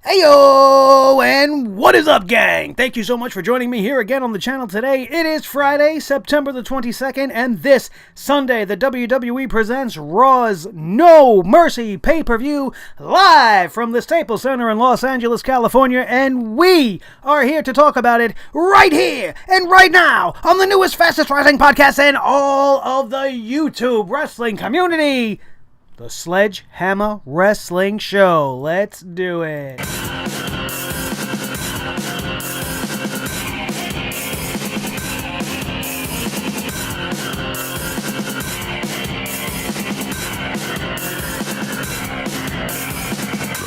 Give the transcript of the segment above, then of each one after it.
Heyo, and what is up, gang? Thank you so much for joining me here again on the channel today. It is Friday, September the 22nd, and this Sunday, the WWE presents Raw's No Mercy pay-per-view live from the Staples Center in Los Angeles, California, and we are here to talk about it right here and right now on the newest, fastest rising podcast in all of the YouTube wrestling community, the Sledgehammer Wrestling Show. Let's do it. The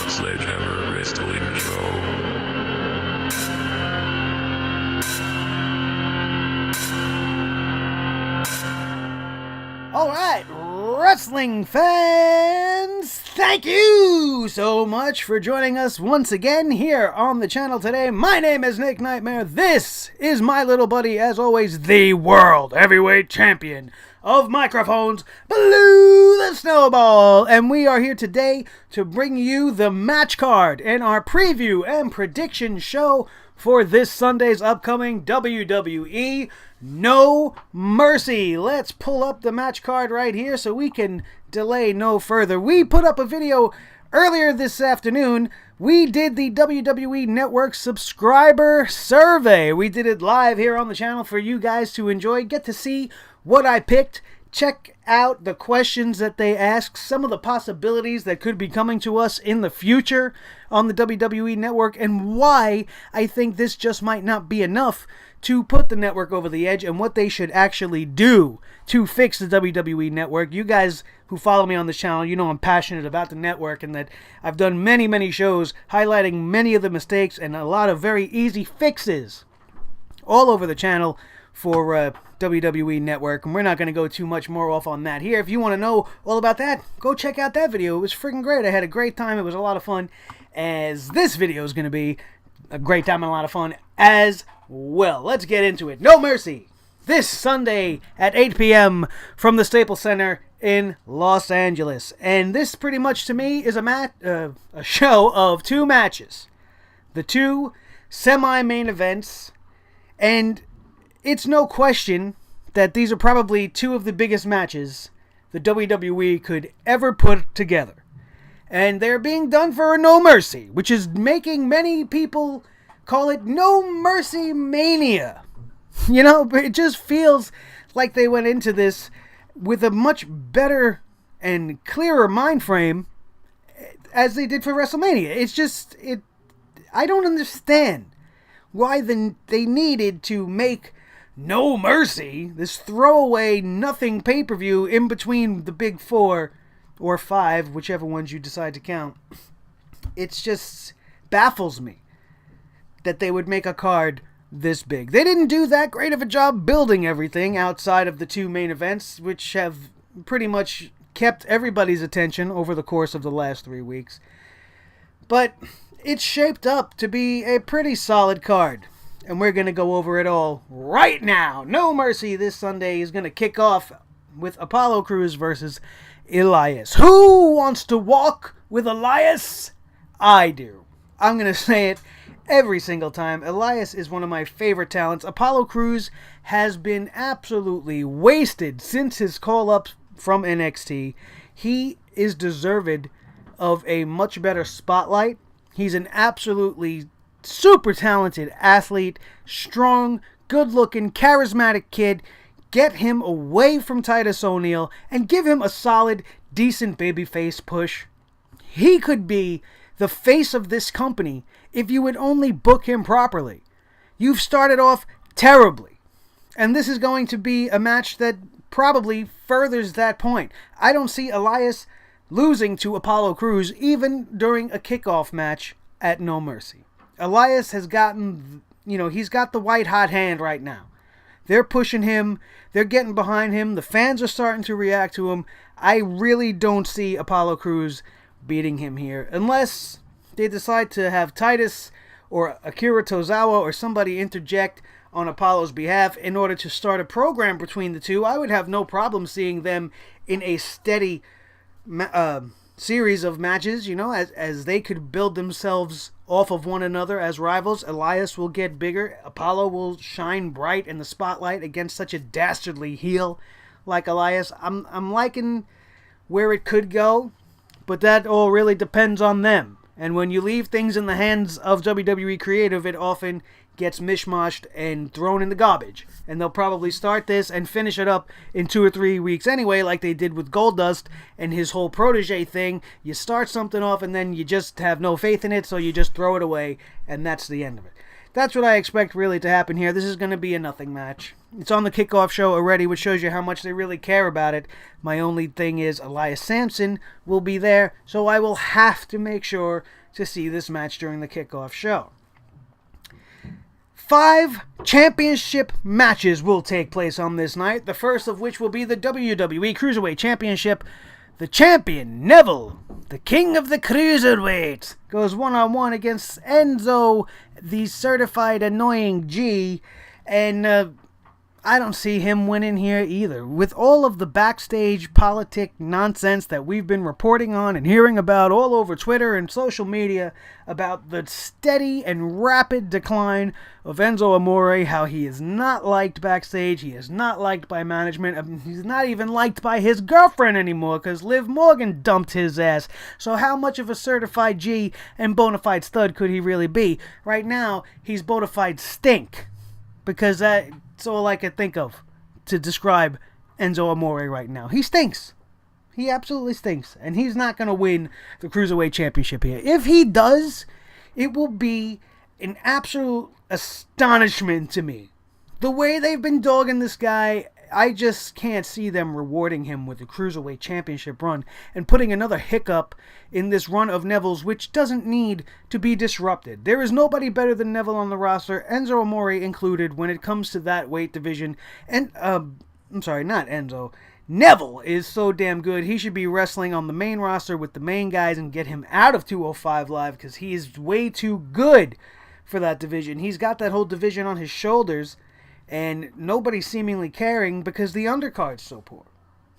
Sledgehammer Wrestling Show. All right, wrestling fans, thank you so much for joining us once again here on the channel today. My name is Nick Nightmare. This is my little buddy, as always, the World Heavyweight Champion of microphones, Blue the Snowball. And we are here today to bring you the match card in our preview and prediction show for this Sunday's upcoming WWE No Mercy. Let's pull up the match card right here so we can delay no further. We put up a video earlier this afternoon. We did the WWE Network subscriber survey. We did it live here on the channel for you guys to enjoy. Get to see what I picked. Check out the questions that they asked, some of the possibilities that could be coming to us in the future on the WWE Network, and why I think this just might not be enough to put the network over the edge, and what they should actually do to fix the WWE Network. You guys who follow me on this channel, you know I'm passionate about the network, and that I've done many shows highlighting many of the mistakes and a lot of very easy fixes all over the channel for WWE Network, and we're not going to go too much more off on that here. If you want to know all about that, go check out that video. It was freaking great. I had a great time. It was a lot of fun, as this video is going to be a great time and a lot of fun as well. Let's get into it. No Mercy, this Sunday at 8 p.m. from the Staples Center in Los Angeles. And this pretty much to me is a show of two matches. The two semi-main events, and it's no question that these are probably two of the biggest matches the WWE could ever put together. And they're being done for a No Mercy, which is making many people call it No Mercy Mania. You know, it just feels like they went into this with a much better and clearer mind frame as they did for WrestleMania. It's just, I don't understand why they needed to make No Mercy this throwaway nothing pay-per-view in between the big four or five, whichever ones you decide to count. It's just baffles me that they would make a card this big. They didn't do that great of a job building everything outside of the two main events, which have pretty much kept everybody's attention over the course of the last 3 weeks. But it's shaped up to be a pretty solid card, and we're going to go over it all right now. No Mercy this Sunday is going to kick off with Apollo Crews versus Elias. Who wants to walk with Elias? I do. I'm going to say it every single time. Elias is one of my favorite talents. Apollo Crews has been absolutely wasted since his call-up from NXT. He is deserved of a much better spotlight. He's an absolutely super talented athlete, strong, good-looking, charismatic kid. Get him away from Titus O'Neil and give him a solid, decent babyface push. He could be the face of this company if you would only book him properly. You've started off terribly, and this is going to be a match that probably furthers that point. I don't see Elias losing to Apollo Crews even during a kickoff match at No Mercy. Elias has gotten, he's got the white hot hand right now. They're pushing him. They're getting behind him. The fans are starting to react to him. I really don't see Apollo Crews beating him here, unless they decide to have Titus or Akira Tozawa or somebody interject on Apollo's behalf in order to start a program between the two. I would have no problem seeing them in a steady series of matches, as they could build themselves off of one another as rivals. Elias will get bigger. Apollo will shine bright in the spotlight against such a dastardly heel like Elias. I'm liking where it could go, but that all really depends on them. And when you leave things in the hands of WWE Creative, it often gets mishmashed and thrown in the garbage. And they'll probably start this and finish it up in 2 or 3 weeks anyway, like they did with Goldust and his whole protege thing. You start something off and then you just have no faith in it, so you just throw it away, and that's the end of it. That's what I expect really to happen here. This is going to be a nothing match. It's on the kickoff show already, which shows you how much they really care about it. My only thing is Elias Sampson will be there, so I will have to make sure to see this match during the kickoff show. 5 championship matches will take place on this night, the first of which will be the WWE Cruiserweight Championship. The champion, Neville, the king of the Cruiserweight, goes one-on-one against Enzo, the certified annoying G, and I don't see him winning here either. With all of the backstage politic nonsense that we've been reporting on and hearing about all over Twitter and social media about the steady and rapid decline of Enzo Amore, how he is not liked backstage, he is not liked by management, he's not even liked by his girlfriend anymore because Liv Morgan dumped his ass. So how much of a certified G and bona fide stud could he really be? Right now, he's bona fide stink, because that's all I could think of to describe Enzo Amore right now. He stinks. He absolutely stinks. And he's not going to win the Cruiserweight Championship here. If he does, it will be an absolute astonishment to me. The way they've been dogging this guy, I just can't see them rewarding him with the Cruiserweight Championship run and putting another hiccup in this run of Neville's, which doesn't need to be disrupted. There is nobody better than Neville on the roster, Enzo Amore included, when it comes to that weight division. And, I'm sorry, not Enzo. Neville is so damn good. He should be wrestling on the main roster with the main guys and get him out of 205 Live, because he is way too good for that division. He's got that whole division on his shoulders, and nobody's seemingly caring because the undercard's so poor.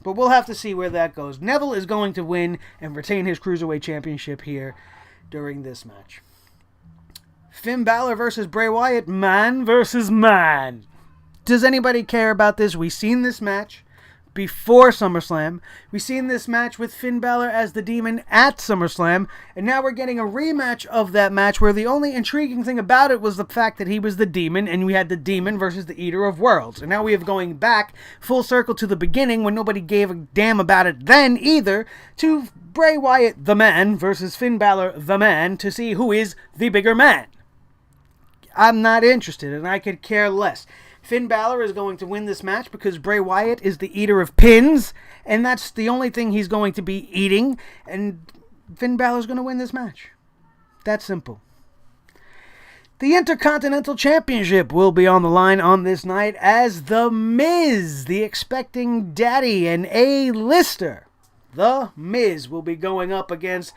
But we'll have to see where that goes. Neville is going to win and retain his Cruiserweight Championship here during this match. Finn Balor versus Bray Wyatt, man versus man. Does anybody care about this? We've seen this match before SummerSlam. We've seen this match with Finn Balor as the Demon at SummerSlam, and now we're getting a rematch of that match where the only intriguing thing about it was the fact that he was the Demon, and we had the Demon versus the Eater of Worlds. And now we have going back full circle to the beginning when nobody gave a damn about it then either, to Bray Wyatt the Man versus Finn Balor the Man to see who is the bigger man. I'm not interested, and I could care less. Finn Balor is going to win this match because Bray Wyatt is the eater of pins, and that's the only thing he's going to be eating, and Finn Balor is going to win this match. That's simple. The Intercontinental Championship will be on the line on this night as The Miz, the expecting daddy and A-lister. The Miz will be going up against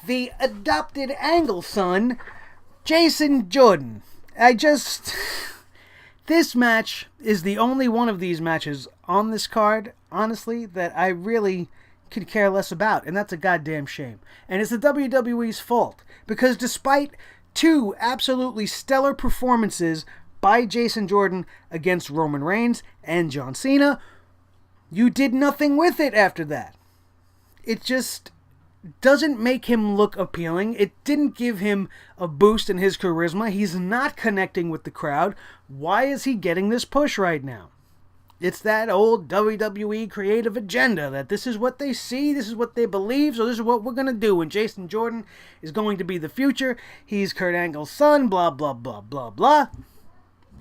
the adopted Angle son, Jason Jordan. This match is the only one of these matches on this card, honestly, that I really could care less about, and that's a goddamn shame. And it's the WWE's fault, because despite 2 absolutely stellar performances by Jason Jordan against Roman Reigns and John Cena, you did nothing with it after that. It just doesn't make him look appealing. It didn't give him a boost in his charisma. He's not connecting with the crowd. Why is he getting this push right now? It's that old WWE creative agenda that this is what they see, this is what they believe, so this is what we're going to do. And Jason Jordan is going to be the future. He's Kurt Angle's son, blah, blah, blah, blah, blah.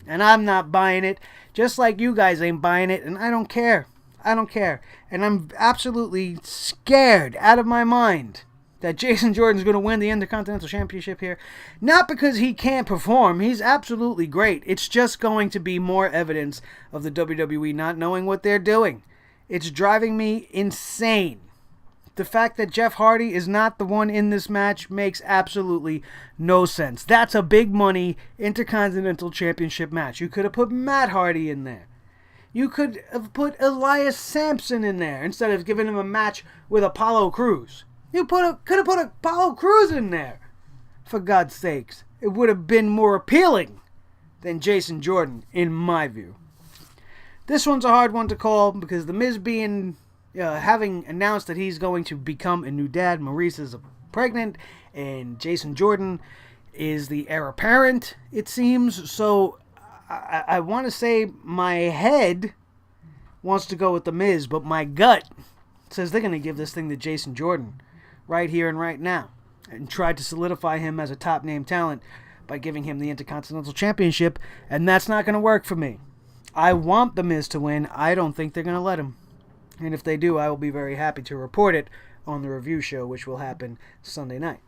And I'm not buying it, just like you guys ain't buying it, and I don't care. I don't care. And I'm absolutely scared out of my mind that Jason Jordan's going to win the Intercontinental Championship here. Not because he can't perform. He's absolutely great. It's just going to be more evidence of the WWE not knowing what they're doing. It's driving me insane. The fact that Jeff Hardy is not the one in this match makes absolutely no sense. That's a big money Intercontinental Championship match. You could have put Matt Hardy in there. You could have put Elias Sampson in there instead of giving him a match with Apollo Crews. You could have put Apollo Crews in there. For God's sakes. It would have been more appealing than Jason Jordan, in my view. This one's a hard one to call because The Miz having announced that he's going to become a new dad, Maurice is pregnant, and Jason Jordan is the heir apparent, it seems. So I want to say my head wants to go with The Miz, but my gut says they're going to give this thing to Jason Jordan right here and right now and try to solidify him as a top name talent by giving him the Intercontinental Championship, and that's not going to work for me. I want The Miz to win. I don't think they're going to let him. And if they do, I will be very happy to report it on the review show, which will happen Sunday night.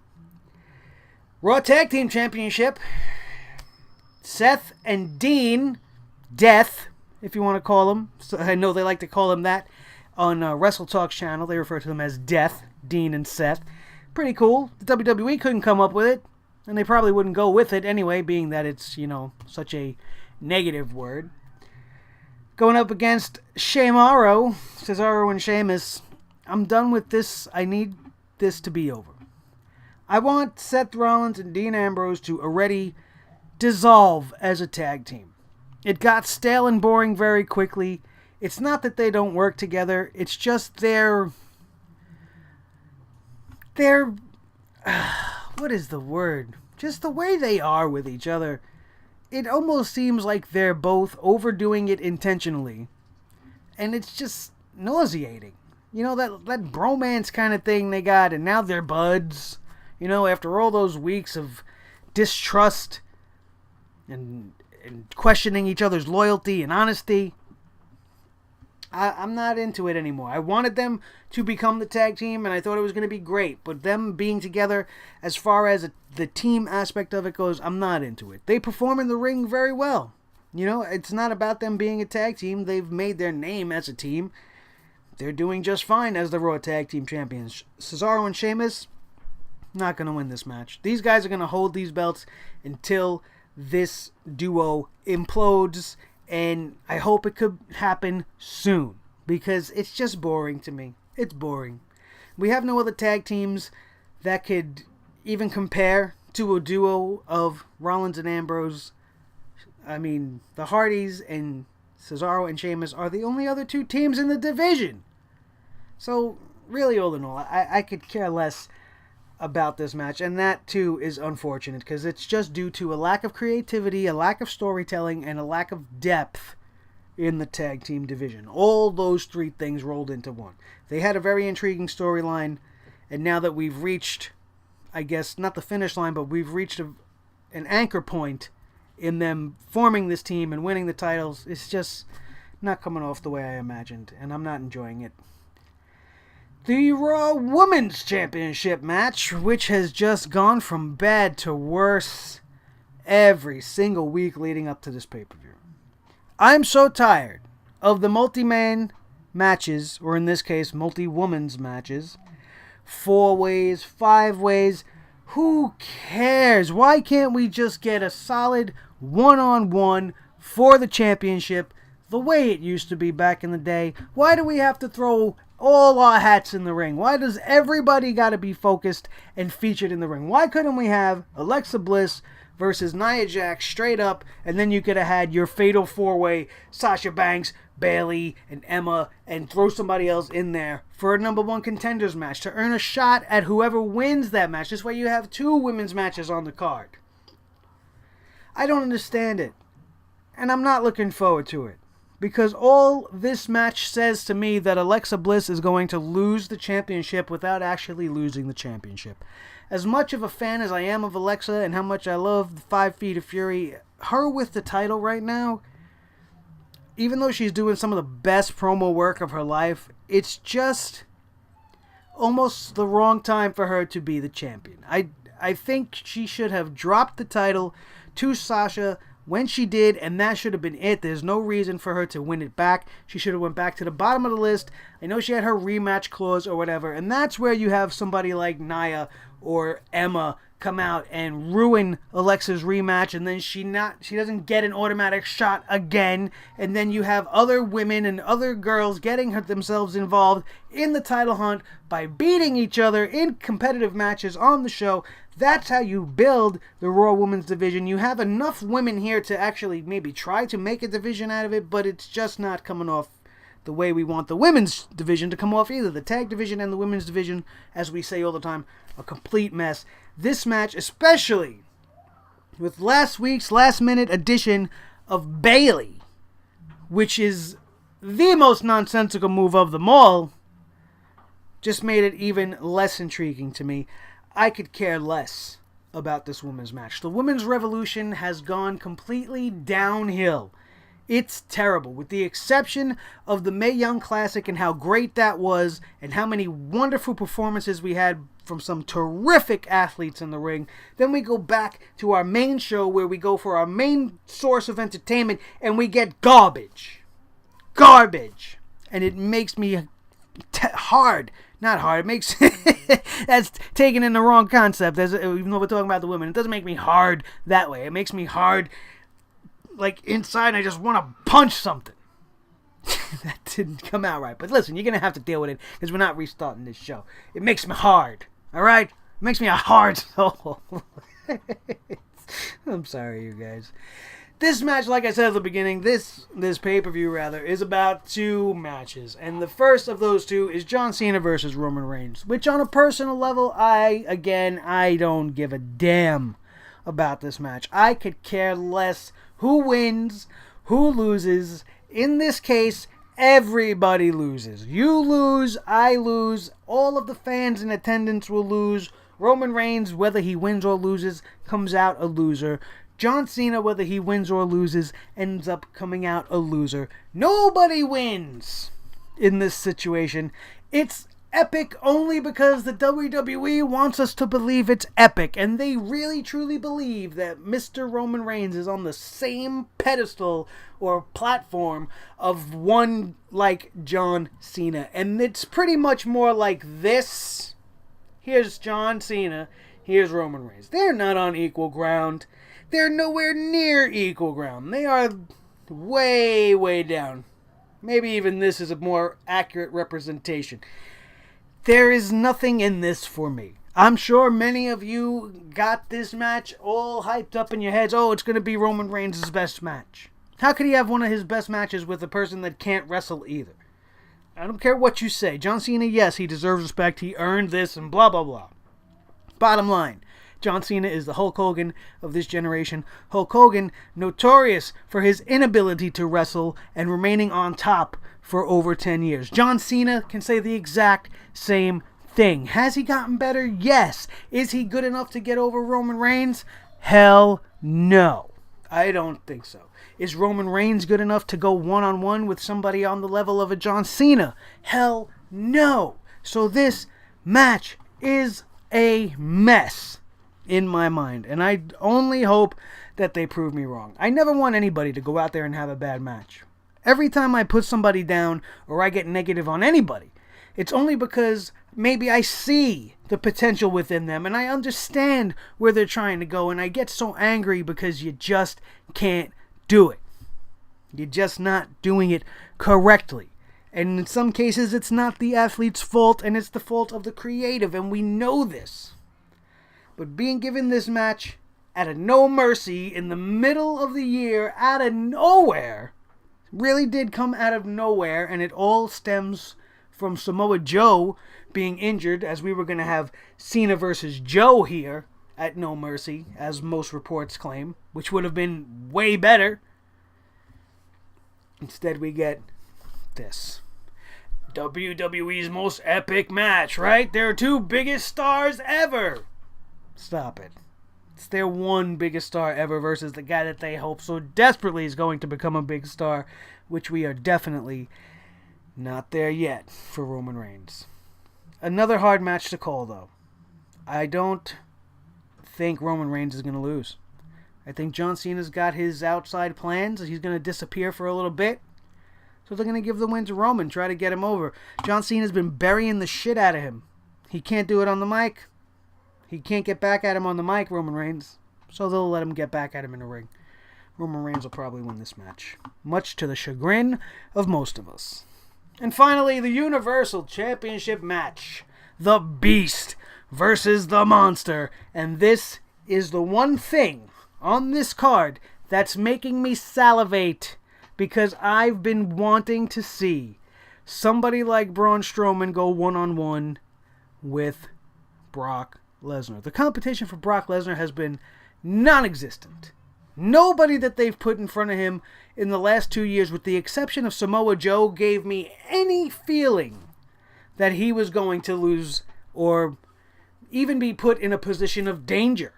Raw Tag Team Championship. Seth and Dean, Death, if you want to call him. So I know they like to call him that on Wrestle Talk's channel. They refer to them as Death, Dean and Seth. Pretty cool. The WWE couldn't come up with it, and they probably wouldn't go with it anyway, being that it's, such a negative word. Going up against Cesaro and Sheamus. I'm done with this. I need this to be over. I want Seth Rollins and Dean Ambrose to already dissolve as a tag team. It got stale and boring very quickly. It's not that they don't work together. It's just they're what is the word? Just the way they are with each other. It almost seems like they're both overdoing it intentionally. And it's just nauseating. That bromance kind of thing they got, and now they're buds. After all those weeks of distrust and questioning each other's loyalty and honesty, I'm not into it anymore. I wanted them to become the tag team, and I thought it was going to be great. But them being together, as far as the team aspect of it goes, I'm not into it. They perform in the ring very well. It's not about them being a tag team. They've made their name as a team. They're doing just fine as the Raw Tag Team Champions. Cesaro and Sheamus, not going to win this match. These guys are going to hold these belts until this duo implodes, and I hope it could happen soon, because it's just boring to me. It's boring. We have no other tag teams that could even compare to a duo of Rollins and Ambrose. I mean, the Hardys and Cesaro and Sheamus are the only other two teams in the division. So, really, all in all, I could care less about this match, and that too is unfortunate because it's just due to a lack of creativity, a lack of storytelling, and a lack of depth in the tag team division. All those three things rolled into one. They had a very intriguing storyline, and now that we've reached, I guess, not the finish line, but we've reached an anchor point in them forming this team and winning the titles, it's just not coming off the way I imagined, and I'm not enjoying it. The Raw Women's Championship match, which has just gone from bad to worse every single week leading up to this pay-per-view. I'm so tired of the multi-man matches, or in this case, multi-women's matches. 4 ways, 5 ways. Who cares? Why can't we just get a solid one-on-one for the championship the way it used to be back in the day? Why do we have to throw all our hats in the ring? Why does everybody got to be focused and featured in the ring? Why couldn't we have Alexa Bliss versus Nia Jax straight up, and then you could have had your fatal 4-way, Sasha Banks, Bayley, and Emma, and throw somebody else in there for a number 1 contenders match to earn a shot at whoever wins that match. This way you have 2 women's matches on the card. I don't understand it, and I'm not looking forward to it. Because all this match says to me that Alexa Bliss is going to lose the championship without actually losing the championship. As much of a fan as I am of Alexa and how much I love the 5 Feet of Fury, her with the title right now, even though she's doing some of the best promo work of her life, it's just almost the wrong time for her to be the champion. I think she should have dropped the title to Sasha when she did, and that should have been it. There's no reason for her to win it back. She should have went back to the bottom of the list. I know she had her rematch clause or whatever, and that's where you have somebody like Nia or Emma come out and ruin Alexa's rematch, and then she doesn't get an automatic shot again, and then you have other women and other girls getting themselves involved in the title hunt by beating each other in competitive matches on the show. That's how you build the Raw Women's Division. You have enough women here to actually maybe try to make a division out of it, but it's just not coming off the way we want the women's division to come off either. The tag division and the women's division, as we say all the time, a complete mess. This match, especially with last week's last-minute addition of Bayley, which is the most nonsensical move of them all, just made it even less intriguing to me. I could care less about this women's match. The women's revolution has gone completely downhill. It's terrible, with the exception of the Mae Young Classic and how great that was, and how many wonderful performances we had from some terrific athletes in the ring. Then we go back to our main show where we go for our main source of entertainment, and we get garbage. Garbage. And it makes me hard. Not hard. It makes... that's taken in the wrong concept, even though we're talking about the women. It doesn't make me hard that way. It makes me hard... like inside, I just want to punch something. That didn't come out right. But listen, you're going to have to deal with it because we're not restarting this show. It makes me hard. All right? It makes me a hard soul. I'm sorry, you guys. This match, like I said at the beginning, this pay-per-view, rather, is about two matches. And the first of those two is John Cena versus Roman Reigns. Which, on a personal level, I don't give a damn about this match. I could care less who wins, who loses. In this case, everybody loses. You lose, I lose, all of the fans in attendance will lose. Roman Reigns, whether he wins or loses, comes out a loser. John Cena, whether he wins or loses, ends up coming out a loser. Nobody wins in this situation. It's epic only because the WWE wants us to believe it's epic, and they really truly believe that Mr. Roman Reigns is on the same pedestal or platform of one like John Cena. And it's pretty much more like this. Here's John Cena, here's Roman Reigns. They're not on equal ground. They're nowhere near equal ground. They are way, way down. Maybe even this is a more accurate representation. There is nothing in this for me. I'm sure many of you got this match all hyped up in your heads. Oh, it's going to be Roman Reigns' best match. How could he have one of his best matches with a person that can't wrestle either? I don't care what you say. John Cena, yes, he deserves respect. He earned this and blah, blah, blah. Bottom line, John Cena is the Hulk Hogan of this generation. Hulk Hogan, notorious for his inability to wrestle and remaining on top for over 10 years. John Cena can say the exact same thing. Has he gotten better? Yes. Is he good enough to get over Roman Reigns? Hell no. I don't think so. Is Roman Reigns good enough to go one-on-one with somebody on the level of a John Cena? Hell no. So this match is a mess in my mind, and I only hope that they prove me wrong. I never want anybody to go out there and have a bad match. Every time I put somebody down or I get negative on anybody, it's only because maybe I see the potential within them and I understand where they're trying to go, and I get so angry because you just can't do it. You're just not doing it correctly. And in some cases, it's not the athlete's fault, and it's the fault of the creative, and we know this. But being given this match out of no mercy in the middle of the year, out of nowhere, really did come out of nowhere, and it all stems from Samoa Joe being injured, as we were going to have Cena versus Joe here at No Mercy, as most reports claim, which would have been way better. Instead, we get this. WWE's most epic match, right? Their two biggest stars ever. Stop it. It's their one biggest star ever versus the guy that they hope so desperately is going to become a big star, which we are definitely not there yet for Roman Reigns. Another hard match to call, though. I don't think Roman Reigns is going to lose. I think John Cena's got his outside plans. He's going to disappear for a little bit. So they're going to give the win to Roman, try to get him over. John Cena's been burying the shit out of him. He can't do it on the mic. He can't get back at him on the mic, Roman Reigns, so they'll let him get back at him in the ring. Roman Reigns will probably win this match, much to the chagrin of most of us. And finally, the Universal Championship match. The Beast versus the Monster. And this is the one thing on this card that's making me salivate, because I've been wanting to see somebody like Braun Strowman go one-on-one with Brock Lesnar. The competition for Brock Lesnar has been non-existent. Nobody that they've put in front of him in the last 2 years, with the exception of Samoa Joe, gave me any feeling that he was going to lose or even be put in a position of danger.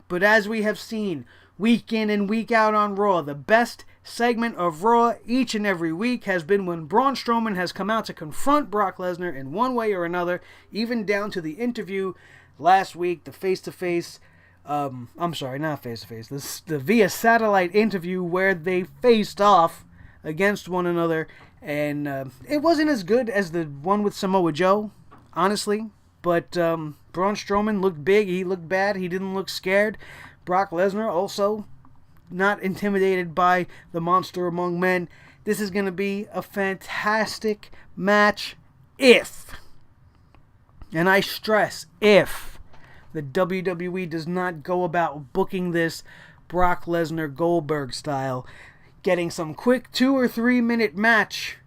But as we have seen week in and week out on Raw, the best segment of Raw each and every week has been when Braun Strowman has come out to confront Brock Lesnar in one way or another, even down to the interview last week, the face-to-face, I'm sorry, not face-to-face, the via satellite interview where they faced off against one another, and it wasn't as good as the one with Samoa Joe, honestly, but Braun Strowman looked big, he looked bad, he didn't look scared. Brock Lesnar also not intimidated by the monster among men. This is going to be a fantastic match if, and I stress if, the WWE does not go about booking this Brock Lesnar Goldberg style, getting some quick 2 or 3 minute match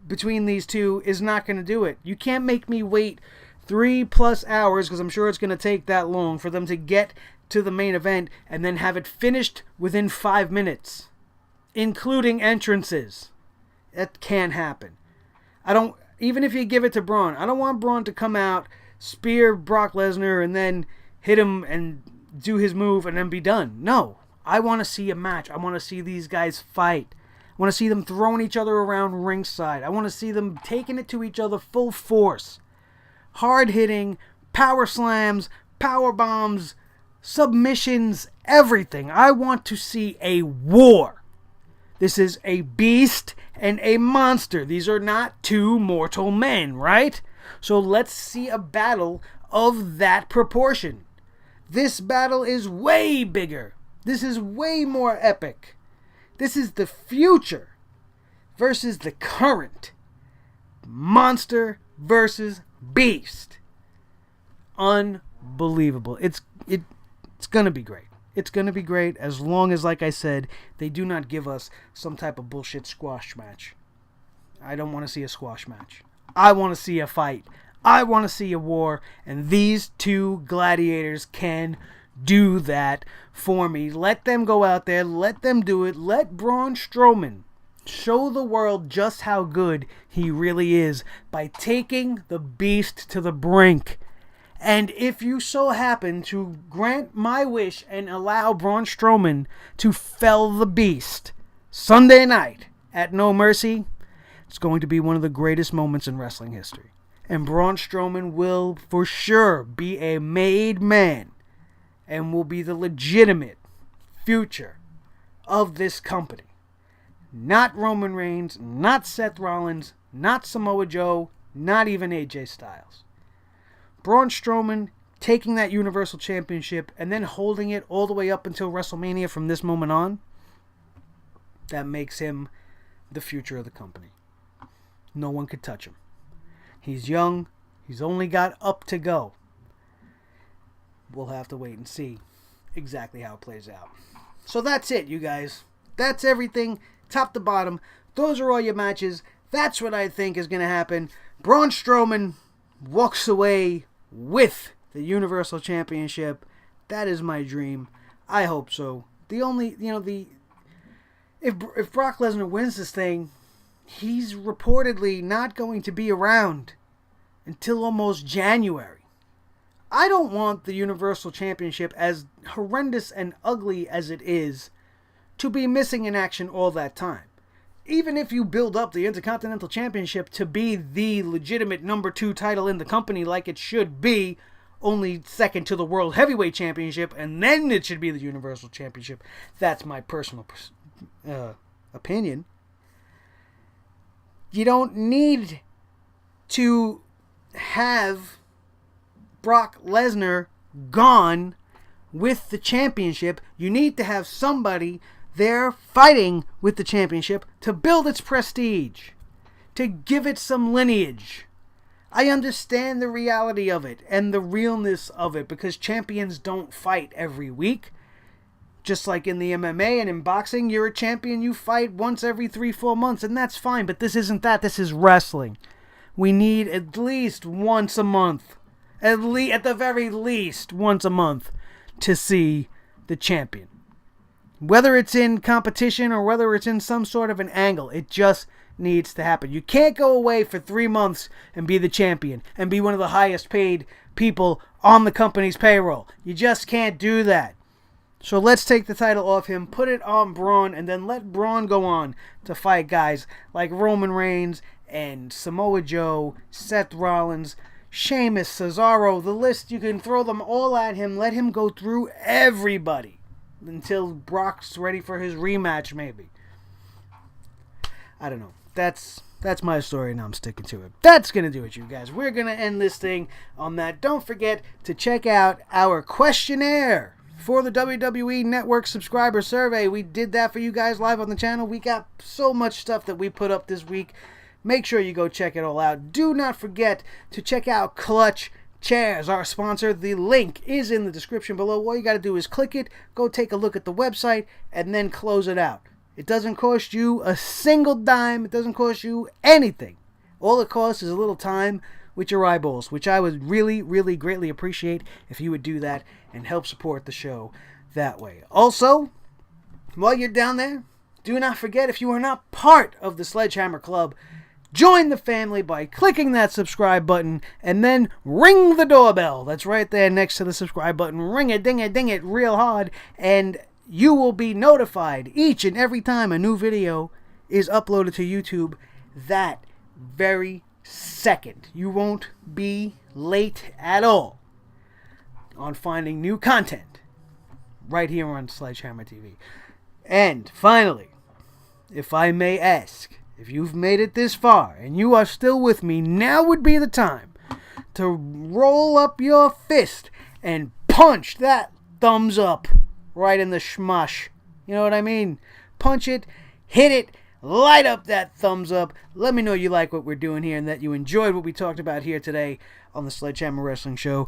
between these two is not going to do it. You can't make me wait 3+ hours, because I'm sure it's going to take that long for them to get to the main event and then have it finished within 5 minutes, including entrances. That can't happen. Even if you give it to Braun, I don't want Braun to come out, spear Brock Lesnar, and then hit him and do his move and then be done. No, I want to see a match. I want to see these guys fight. I want to see them throwing each other around ringside. I want to see them taking it to each other full force. Hard hitting, power slams, power bombs, submissions, everything. I want to see a war. This is a beast and a monster. These are not two mortal men, right? So let's see a battle of that proportion. This battle is way bigger. This is way more epic. This is the future versus the current. Monster versus beast. Unbelievable. It's going to be great. It's going to be great as long as, like I said, they do not give us some type of bullshit squash match. I don't want to see a squash match. I want to see a fight. I want to see a war. And these two gladiators can do that for me. Let them go out there. Let them do it. Let Braun Strowman show the world just how good he really is by taking the beast to the brink. And if you so happen to grant my wish and allow Braun Strowman to fell the beast Sunday night at No Mercy, it's going to be one of the greatest moments in wrestling history. And Braun Strowman will for sure be a made man and will be the legitimate future of this company. Not Roman Reigns, not Seth Rollins, not Samoa Joe, not even AJ Styles. Braun Strowman taking that Universal Championship and then holding it all the way up until WrestleMania from this moment on, that makes him the future of the company. No one could touch him. He's young. He's only got up to go. We'll have to wait and see exactly how it plays out. So that's it, you guys. That's everything, top to bottom. Those are all your matches. That's what I think is going to happen. Braun Strowman walks away with the Universal Championship. That is my dream. I hope so. If Brock Lesnar wins this thing, he's reportedly not going to be around until almost January. I don't want the Universal Championship, as horrendous and ugly as it is, to be missing in action all that time. Even if you build up the Intercontinental Championship to be the legitimate number 2 title in the company like it should be, only second to the World Heavyweight Championship, and then it should be the Universal Championship. That's my personal opinion. You don't need to have Brock Lesnar gone with the championship. You need to have somebody there fighting with the championship to build its prestige, to give it some lineage. I understand the reality of it and the realness of it, because champions don't fight every week. Just like in the MMA and in boxing, you're a champion, you fight once every 3-4 months, and that's fine. But this isn't that. This is wrestling. We need at least once a month, at the very least once a month, to see the champion. Whether it's in competition or whether it's in some sort of an angle, it just needs to happen. You can't go away for 3 months and be the champion and be one of the highest paid people on the company's payroll. You just can't do that. So let's take the title off him, put it on Braun, and then let Braun go on to fight guys like Roman Reigns and Samoa Joe, Seth Rollins, Sheamus, Cesaro. The list, you can throw them all at him. Let him go through everybody until Brock's ready for his rematch, maybe. I don't know. That's my story, and I'm sticking to it. That's going to do it, you guys. We're going to end this thing on that. Don't forget to check out our questionnaire for the WWE Network subscriber survey. We did that for you guys live on the channel. We got so much stuff that we put up this week. Make sure you go check it all out. Do not forget to check out Clutch Chairs, our sponsor. The link is in the description below. All you got to do is click it, go take a look at the website, and then close it out. It doesn't cost you a single dime. It doesn't cost you anything. All it costs is a little time with your eyeballs, which I would really, really greatly appreciate if you would do that and help support the show that way. Also, while you're down there, do not forget, if you are not part of the Sledgehammer Club, join the family by clicking that subscribe button and then ring the doorbell. That's right there next to the subscribe button. Ring it, ding it real hard, and you will be notified each and every time a new video is uploaded to YouTube that very second. You won't be late at all on finding new content right here on Sledgehammer TV. And finally, if I may ask, if you've made it this far and you are still with me, now would be the time to roll up your fist and punch that thumbs up right in the schmush. You know what I mean? Punch it, hit it, light up that thumbs up. Let me know you like what we're doing here and that you enjoyed what we talked about here today on the Sledgehammer Wrestling Show.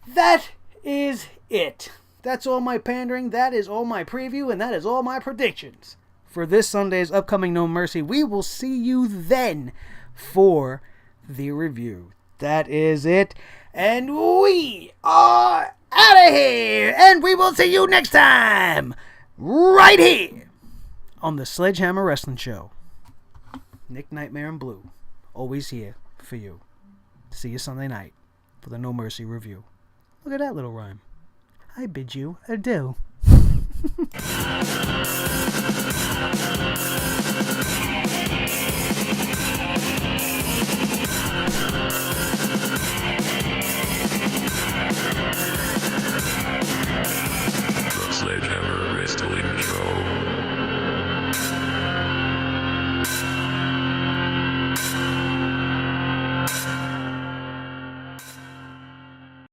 That is it. That's all my pandering. That is all my preview. And that is all my predictions for this Sunday's upcoming No Mercy. We will see you then for the review. That is it. And we are out of here. And we will see you next time right here on the Sledgehammer Wrestling Show. Nick Nightmare in Blue, always here for you. See you Sunday night for the No Mercy review. Look at that little rhyme. I bid you adieu.